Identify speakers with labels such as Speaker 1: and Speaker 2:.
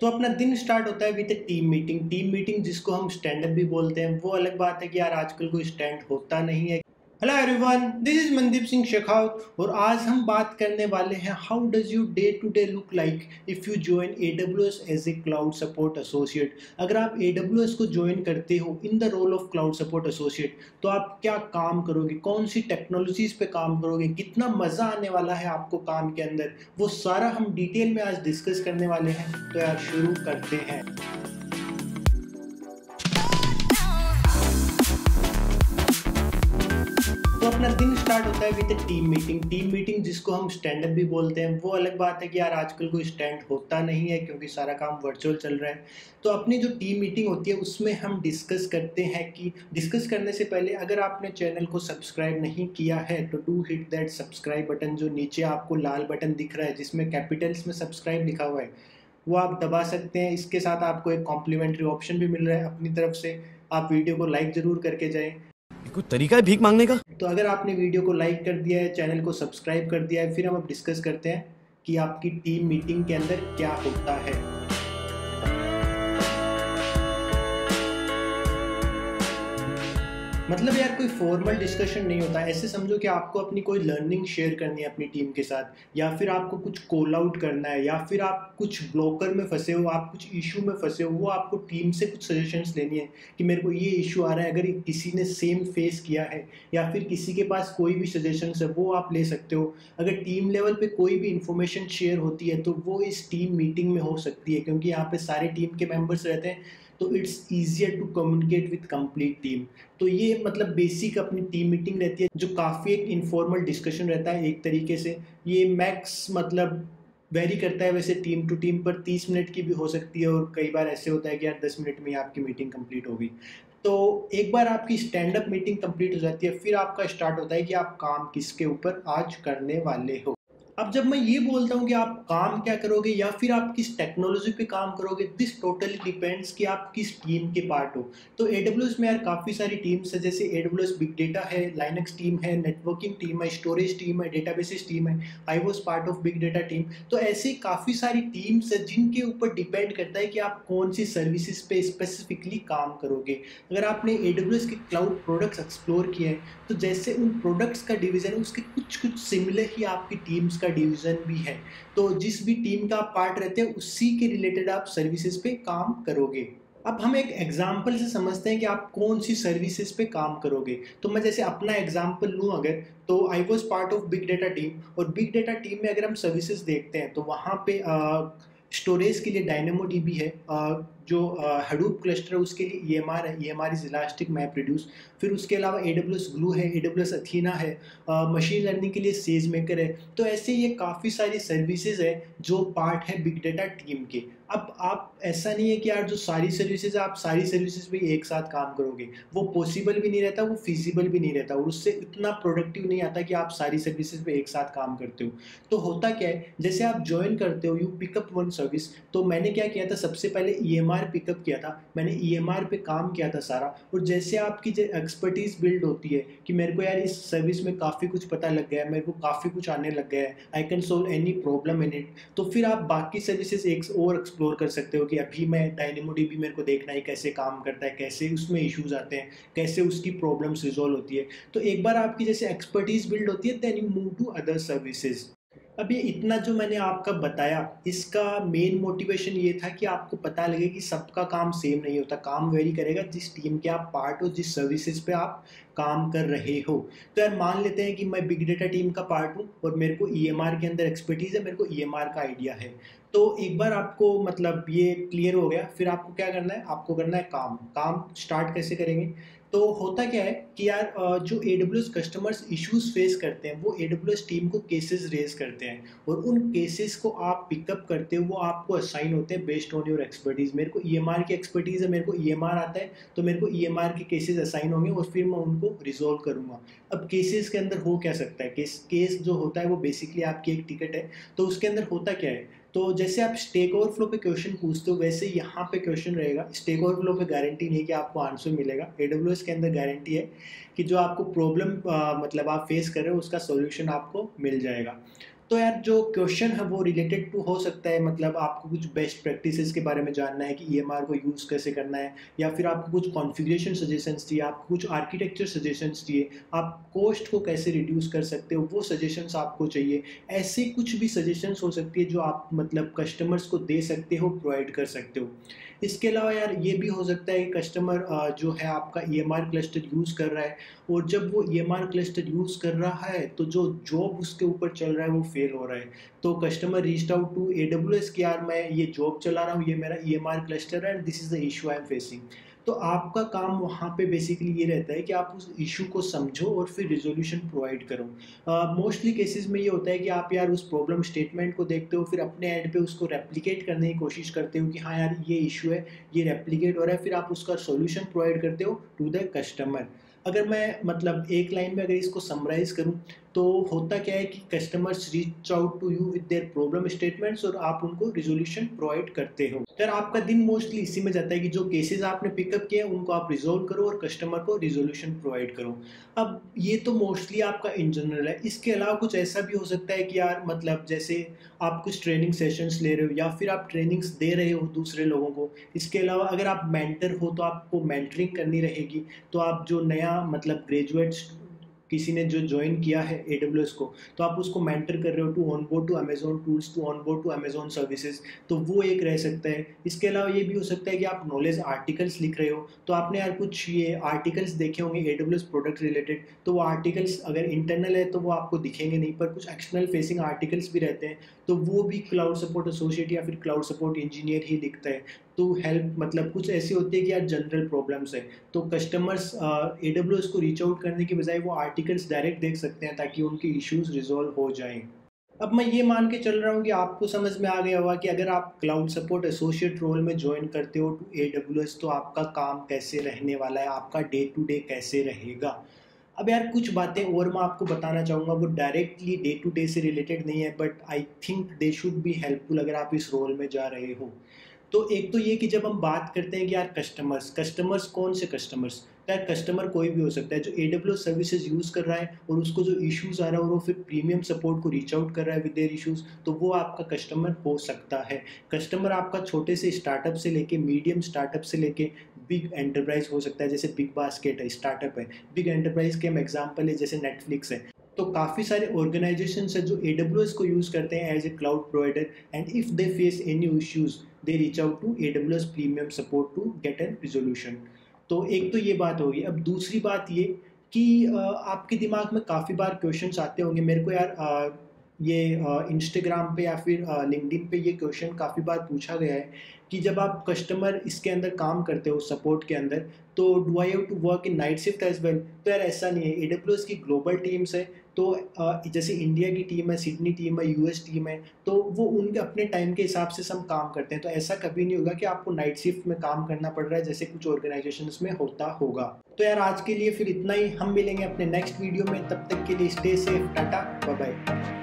Speaker 1: तो अपना दिन स्टार्ट होता है विद टीम मीटिंग जिसको हम स्टैंड अप भी बोलते हैं। वो अलग बात है कि यार आजकल कोई स्टैंड होता नहीं है। Hello everyone, this is Mandeep Singh Shekhawat और आज हम बात करने वाले हैं how does you day to day look like if you join AWS as a cloud support associate. अगर आप AWS को ज्वाइन करते हो in the role of cloud support associate तो आप क्या काम करोगे, कौन सी टेक्नोलॉजीज पे काम करोगे, कितना मज़ा आने वाला है आपको काम के अंदर, वो सारा हम डिटेल में आज डिस्कस करने वाले हैं। तो यार शुरू करते हैं। तो अपना दिन स्टार्ट होता है विद टीम मीटिंग जिसको हम स्टैंड अप भी बोलते हैं। वो अलग बात है कि यार आजकल कोई स्टैंड होता नहीं है क्योंकि सारा काम वर्चुअल चल रहा है। तो अपनी जो टीम मीटिंग होती है उसमें हम डिस्कस करते हैं कि डिस्कस करने से पहले अगर आपने चैनल को सब्सक्राइब नहीं किया है तो do hit that subscribe button. जो नीचे आपको लाल बटन दिख रहा है जिसमें कैपिटल्स में सब्सक्राइब लिखा हुआ है वो आप दबा सकते हैं। इसके साथ आपको एक कॉम्प्लीमेंट्री ऑप्शन भी मिल रहा है अपनी तरफ से। आप वीडियो को लाइक ज़रूर करके जाएं।
Speaker 2: कोई तरीका है भीख मांगने का?
Speaker 1: तो अगर आपने वीडियो को लाइक कर दिया है, चैनल को सब्सक्राइब कर दिया है, फिर हम अब डिस्कस करते हैं कि आपकी टीम मीटिंग के अंदर क्या होता है। मतलब यार कोई फॉर्मल डिस्कशन नहीं होता। ऐसे समझो कि आपको अपनी कोई लर्निंग शेयर करनी है अपनी टीम के साथ, या फिर आपको कुछ कॉल आउट करना है, या फिर आप कुछ ब्लॉकर में फंसे हो, आप कुछ इशू में फंसे हो, वो आपको टीम से कुछ सजेशंस लेनी है कि मेरे को ये इशू आ रहा है। अगर किसी ने सेम फेस किया है या फिर किसी के पास कोई भी सजेशंस है वो आप ले सकते हो। अगर टीम लेवल पे कोई भी इंफॉर्मेशन शेयर होती है तो वो इस टीम मीटिंग में हो सकती है, क्योंकि यहाँ पे सारे टीम के मेंबर्स रहते हैं तो it's easier to communicate with complete team. तो ये मतलब बेसिक अपनी टीम मीटिंग रहती है जो काफ़ी एक इनफॉर्मल डिस्कशन रहता है एक तरीके से। ये मैक्स मतलब वेरी करता है वैसे टीम टू टीम, पर 30 मिनट की भी हो सकती है और कई बार ऐसे होता है कि यार 10 मिनट में आपकी मीटिंग कंप्लीट हो गई। तो एक बार आपकी स्टैंड अप मीटिंग कंप्लीट हो जाती है फिर आपका स्टार्ट होता है कि आप काम किसके ऊपर आज करने वाले हो। अब जब मैं ये बोलता हूँ कि आप काम क्या करोगे या फिर आप किस टेक्नोलॉजी पे काम करोगे, दिस टोटली डिपेंड्स कि आप किस टीम के पार्ट हो। तो AWS में यार काफ़ी सारी टीम्स है, जैसे AWS बिग डेटा है, लाइनक्स टीम है, नेटवर्किंग टीम है, स्टोरेज टीम है, डेटाबेसेस टीम है, I was part of big data team. तो ऐसी काफ़ी सारी टीम्स है जिनके ऊपर डिपेंड करता है कि आप कौन सी सर्विसेज पे स्पेसिफिकली काम करोगे। अगर आपने AWS के क्लाउड प्रोडक्ट्स एक्सप्लोर किए हैं तो जैसे उन प्रोडक्ट्स का डिवीज़न उसके कुछ सिमिलर ही आपकी टीम्स का डिवीजन भी है। तो जिस भी टीम का आप पार्ट रहते हैं उसी के रिलेटेड आप सर्विसेज पे काम करोगे। अब हम एक एग्जाम्पल से समझते हैं कि आप कौन सी सर्विसेज पे काम करोगे। तो मैं जैसे अपना एग्जाम्पल लूँ अगर, तो I was part of big data team, और बिग डेटा टीम में अगर हम सर्विसेज देखते हैं तो वहाँ पे स्टोरेज के लिए DynamoDB है, जो हडूप क्लस्टर है उसके लिए EMR है, EMR is elastic map reduce. फिर उसके अलावा AWS ग्लू है, AWS अथीना है, मशीन लर्निंग के लिए सेजमेकर है। तो ऐसे ये काफ़ी सारी सर्विसेज है जो पार्ट है बिग डेटा टीम के। अब आप ऐसा नहीं है कि यार जो सारी सर्विसेज आप सारी सर्विसेज पे एक साथ काम करोगे, वो पॉसिबल भी नहीं रहता, वो फिजिबल भी नहीं रहता, और उससे इतना प्रोडक्टिव नहीं आता कि आप सारी सर्विसेज पे एक साथ काम करते हो। तो होता क्या है, जैसे आप ज्वाइन करते हो, यू पिकअप वन सर्विस। तो मैंने क्या किया था, सबसे पहले EMR पिकअप किया था, मैंने EMR पे काम किया था सारा। और जैसे आपकी जो एक्सपर्टीज बिल्ड होती है कि मेरे को यार इस सर्विस में काफ़ी कुछ पता लग गया है, मेरे को काफ़ी कुछ आने लग गया है, I can solve any problem in it, तो फिर आप बाकी सर्विसेज एक और एक्सप्लोर कर सकते हो कि अभी मैं DynamoDB मेरे को देखना है कैसे काम करता है, कैसे उसमें इश्यूज आते हैं, कैसे उसकी प्रॉब्लम्स रिजॉल्व होती है। तो एक बार आपकी जैसे एक्सपर्टीज बिल्ड होती है then you move to other services. अब ये इतना जो मैंने आपका बताया इसका मेन मोटिवेशन ये था कि आपको पता लगे कि सबका काम सेम नहीं होता, काम वेरी करेगा जिस टीम के आप पार्ट हो, जिस सर्विसेज पे आप काम कर रहे हो। तो यार मान लेते हैं कि मैं बिग डेटा टीम का पार्ट हूँ और मेरे को EMR के अंदर एक्सपर्टीज़ है, मेरे को EMR का आइडिया है। तो एक बार आपको मतलब ये क्लियर हो गया, फिर आपको क्या करना है, आपको करना है काम स्टार्ट कैसे करेंगे। तो होता क्या है कि यार जो AWS कस्टमर्स इश्यूज फेस करते हैं वो AWS टीम को केसेस रेज करते हैं, और उन केसेस को आप पिकअप करते हो, वो आपको असाइन होते हैं बेस्ड ऑन योर एक्सपर्टीज़। मेरे को EMR की एक्सपर्टीज़ है, मेरे को EMR आता है, तो मेरे को EMR के केसेस असाइन होंगे और फिर मैं उनको रिजॉल्व करूँगा। अब केसेस के अंदर हो क्या सकता है, केस जो होता है वो बेसिकली आपकी एक टिकट है। तो उसके अंदर होता क्या है, तो जैसे आप स्टेक ओवरफ्लो पे क्वेश्चन पूछते हो वैसे यहाँ पे क्वेश्चन रहेगा। स्टेक ओवरफ्लो पे गारंटी नहीं कि आपको आंसर मिलेगा, AWS के अंदर गारंटी है कि जो आपको प्रॉब्लम मतलब आप फेस कर रहे हो उसका सॉल्यूशन आपको मिल जाएगा। तो यार जो क्वेश्चन है वो रिलेटेड टू हो सकता है, मतलब आपको कुछ बेस्ट प्रैक्टिसेस के बारे में जानना है कि ईएमआर को यूज़ कैसे करना है, या फिर आपको कुछ कॉन्फ़िगरेशन सजेशंस चाहिए, आपको कुछ आर्किटेक्चर सजेशंस चाहिए, आप कॉस्ट को कैसे रिड्यूस कर सकते हो वो सजेशंस आपको चाहिए। ऐसी कुछ भी सजेशंस हो सकती है जो आप मतलब कस्टमर्स को दे सकते हो, प्रोवाइड कर सकते हो। इसके अलावा यार ये भी हो सकता है कि कस्टमर जो है आपका ईएमआर क्लस्टर यूज़ कर रहा है, और जब वो ईएमआर क्लस्टर यूज़ कर रहा है तो जो जॉब उसके ऊपर चल रहा है वो फेल हो रहा है। तो customer reached out to AWS कि यार मैं ये जॉब चला रहा हूँ, ये मेरा ईएमआर क्लस्टर है and this is the issue I am facing. तो आपका काम वहाँ पे बेसिकली ये रहता है कि आप उस इशू को समझो और फिर रिजोल्यूशन प्रोवाइड करो। मोस्टली केसेस में ये होता है कि आप यार उस प्रॉब्लम स्टेटमेंट को देखते हो, फिर अपने एंड पे उसको रेप्लिकेट करने की कोशिश करते हो कि हाँ यार ये इशू है, ये रेप्लिकेट हो रहा है, फिर आप उसका सॉल्यूशन प्रोवाइड करते हो टू द कस्टमर। अगर मैं मतलब एक लाइन में अगर इसको समराइज़ करूँ तो होता क्या है कि customers reach out to you with their problem statements और आप उनको रिजोल्यूशन प्रोवाइड करते हो। यार आपका दिन मोस्टली इसी में जाता है कि जो केसेस आपने पिकअप किए हैं उनको आप रिजोल्व करो और कस्टमर को रिजोल्यूशन प्रोवाइड करो। अब ये तो मोस्टली आपका इन जनरल है। इसके अलावा कुछ ऐसा भी हो सकता है कि यार मतलब जैसे आप कुछ ट्रेनिंग सेशंस ले रहे हो या फिर आप ट्रेनिंग्स दे रहे हो दूसरे लोगों को। इसके अलावा अगर आप मेंटर हो तो आपको मेंटरिंग करनी रहेगी। तो आप जो नया मतलब ग्रेजुएट्स किसी ने जो ज्वाइन किया है एडब्ल्यूएस को, तो आप उसको मेंटर कर रहे हो to onboard to Amazon tools, to onboard to Amazon services, तो वो एक रह सकता है। इसके अलावा ये भी हो सकता है कि आप नॉलेज आर्टिकल्स लिख रहे हो, तो आपने यार कुछ ये आर्टिकल्स देखे होंगे एडब्ल्यूएस प्रोडक्ट रिलेटेड, तो वो आर्टिकल्स अगर इंटरनल है तो वो आपको दिखेंगे नहीं, पर कुछ एक्सटर्नल फेसिंग आर्टिकल्स भी रहते हैं, तो वो भी क्लाउड सपोर्ट एसोसिएट या फिर क्लाउड सपोर्ट इंजीनियर ही लिखता है। तो हेल्प मतलब कुछ ऐसी होती है कि यार जनरल प्रॉब्लम्स है, तो कस्टमर्स एडब्ल्यूएस को रीच आउट करने के बजाय वो आर्टिकल्स डायरेक्ट देख सकते हैं ताकि उनके इश्यूज रिजॉल्व हो जाएं। अब मैं ये मान के चल रहा हूँ कि आपको समझ में आ गया होगा कि अगर आप क्लाउड सपोर्ट एसोसिएट रोल में ज्वाइन करते हो टू एडब्ल्यूएस तो आपका काम कैसे रहने वाला है, आपका डे टू डे कैसे रहेगा। अब यार कुछ बातें और मैं आपको बताना चाहूँगा, वो डायरेक्टली डे टू डे से रिलेटेड नहीं है, but I think they should be helpful अगर आप इस रोल में जा रहे हो। तो एक तो ये कि जब हम बात करते हैं कि यार कस्टमर्स कौन से कस्टमर्स, यार कस्टमर कोई भी हो सकता है जो एडब्ल्यूएस सर्विसेज यूज़ कर रहा है और उसको जो इश्यूज़ आ रहा है और वो फिर प्रीमियम सपोर्ट को रीच आउट कर रहा है विद देयर इश्यूज़, तो वो आपका कस्टमर हो सकता है। कस्टमर आपका छोटे से स्टार्टअप से लेके मीडियम स्टार्टअप से लेके बिग एंटरप्राइज हो सकता है, जैसे बिग बास्केट है, स्टार्टअप है। बिग एंटरप्राइज के हम एग्जाम्पल है जैसे नेटफ्लिक्स है। तो काफ़ी सारे ऑर्गेनाइजेशंस है जो एडब्ल्यूएस को यूज़ करते हैं as a cloud provider, and if they face any issues they reach out to AWS premium support to get an resolution. तो एक तो ये बात होगी। अब दूसरी बात ये कि आपके दिमाग में काफ़ी बार क्वेश्चंस आते होंगे, मेरे को यार ये इंस्टाग्राम पे या फिर लिंक्डइन पे ये क्वेश्चन काफ़ी बार पूछा गया है कि जब आप कस्टमर इसके अंदर काम करते हो सपोर्ट के अंदर, तो do I have to work in night shift as well. तो यार ऐसा नहीं है, AWS की ग्लोबल टीम्स है, तो जैसे इंडिया की टीम है, सिडनी टीम है, यूएस टीम है, तो वो उनके अपने टाइम के हिसाब से सब काम करते हैं। तो ऐसा कभी नहीं होगा कि आपको नाइट शिफ्ट में काम करना पड़ रहा है जैसे कुछ ऑर्गेनाइजेशंस में होता होगा। तो यार आज के लिए फिर इतना ही, हम मिलेंगे अपने नेक्स्ट वीडियो में, तब तक के लिए stay safe, tata bye bye.